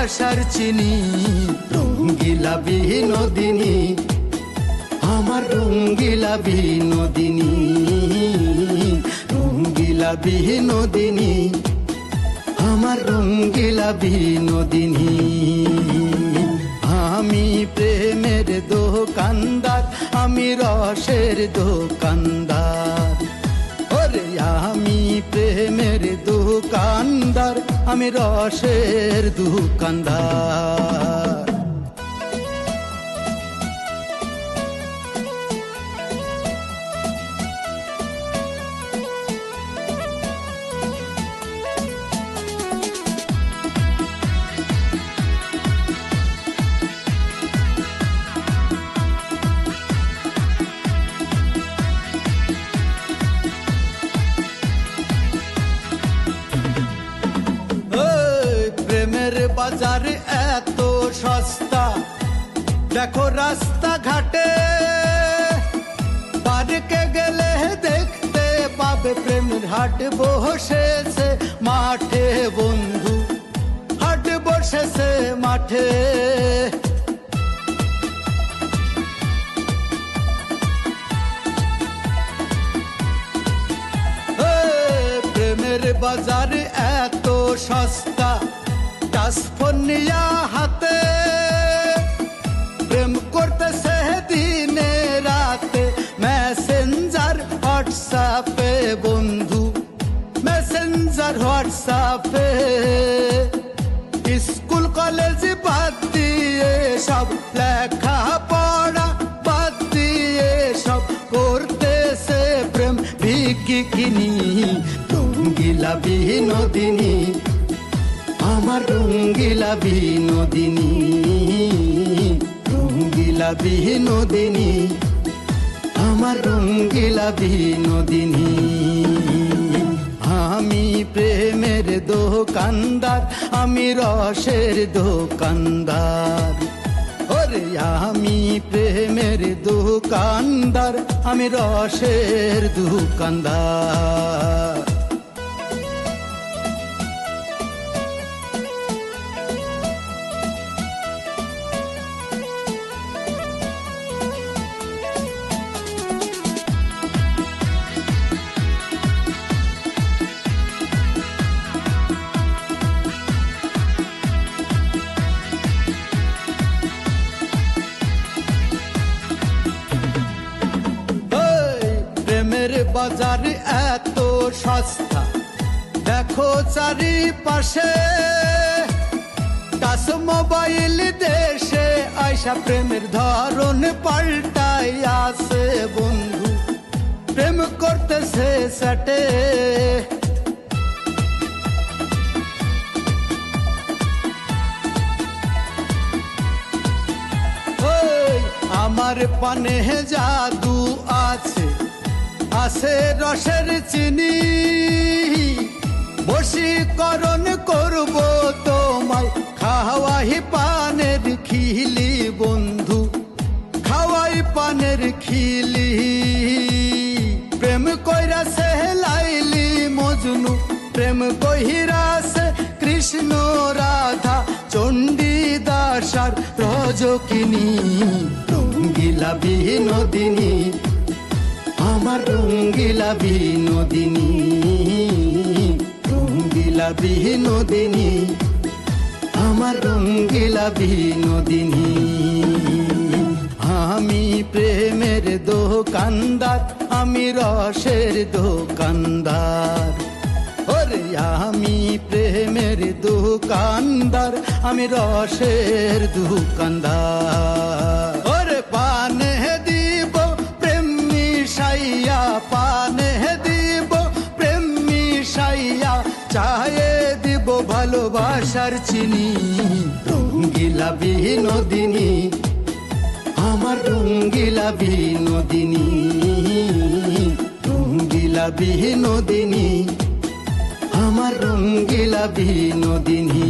ভালোবাসার চিনি, রঙ্গিলা বিনোদিনী, আমার রঙ্গিলা বিনোদিনী, রঙ্গিলা বিনোদিনী, আমার রঙ্গিলা বিনোদিনী। আমি প্রেমের দোকানদার, আমি রসের দোকানদার, ওরে আমি প্রেমের দোকানদার, আমি রসের দোকানদার। বাজার এত সস্তা, দেখো রাস্তা ঘাটে, পার্কে গেলে দেখতে পাবে প্রেমের হাট বসেছে মাঠে, বন্ধু হাট বসেছে মাঠে। প্রেমের বাজার এত সস্তা, টাচফোন নিয়া হাতে, প্রেম করতেছে দিনে রাতে, মেসেঞ্জার হোয়াটসঅ্যাপে, বন্ধু মেসেঞ্জার হোয়াটসঅ্যাপে। স্কুল কলেজ বাদ দিয়ে সব, লেখা পড়া বাদ দিয়ে সব, করতেছে প্রেম ভিকিনি, রঙ্গিলা বিনোদিনী, আমার রঙ্গিলা বিনোদিনী, রঙ্গিলা বিনোদিনী, আমার রঙ্গিলা বিনোদিনী। আমি প্রেমের দোকানদার, আমি রসের দোকানদার, ওরে আমি প্রেমের দোকানদার, আমি রসের দোকানদার। বাজার এত সস্তা, দেখো চারিপাশে, টাচ মোবাইল দেশে আইসা প্রেমের ধরন পাল্টাই আছে, বন্ধু প্রেম করতেছে সেটে। আমার পানে জাদু আছে, আছে রসের চিনি, বশীকরণ করব তোমায়, খাওয়াই পানের খিলি, বন্ধু খাওয়াই পানের খিলি। প্রেম কইরাছে লাইলি মজনু, প্রেম কহিরাছে কৃষ্ণ রাধা, চণ্ডীদাস আর রজকিনী, রঙ্গিলা বিনোদিনী, আমার রঙ্গিলা বিনোদিনী, রঙ্গিলা বিনোদিনী, আমার রঙ্গিলা বিনোদিনী। আমি প্রেমের দোকানদার, আমি রসের দোকানদার, ওরে আমি প্রেমের দোকানদার, আমি রসের দোকানদার। ওরে পানে দিব প্রেম মিশাইয়া, পানে দিব প্রেম মিশাইয়া, চায়ে দিব ভালোবাসার চিনি, রঙ্গিলা বিনোদিনী, আমার রঙ্গিলা বিনোদিনী, রঙ্গিলা বিনোদিনী, আমার রঙ্গিলা বিনোদিনী।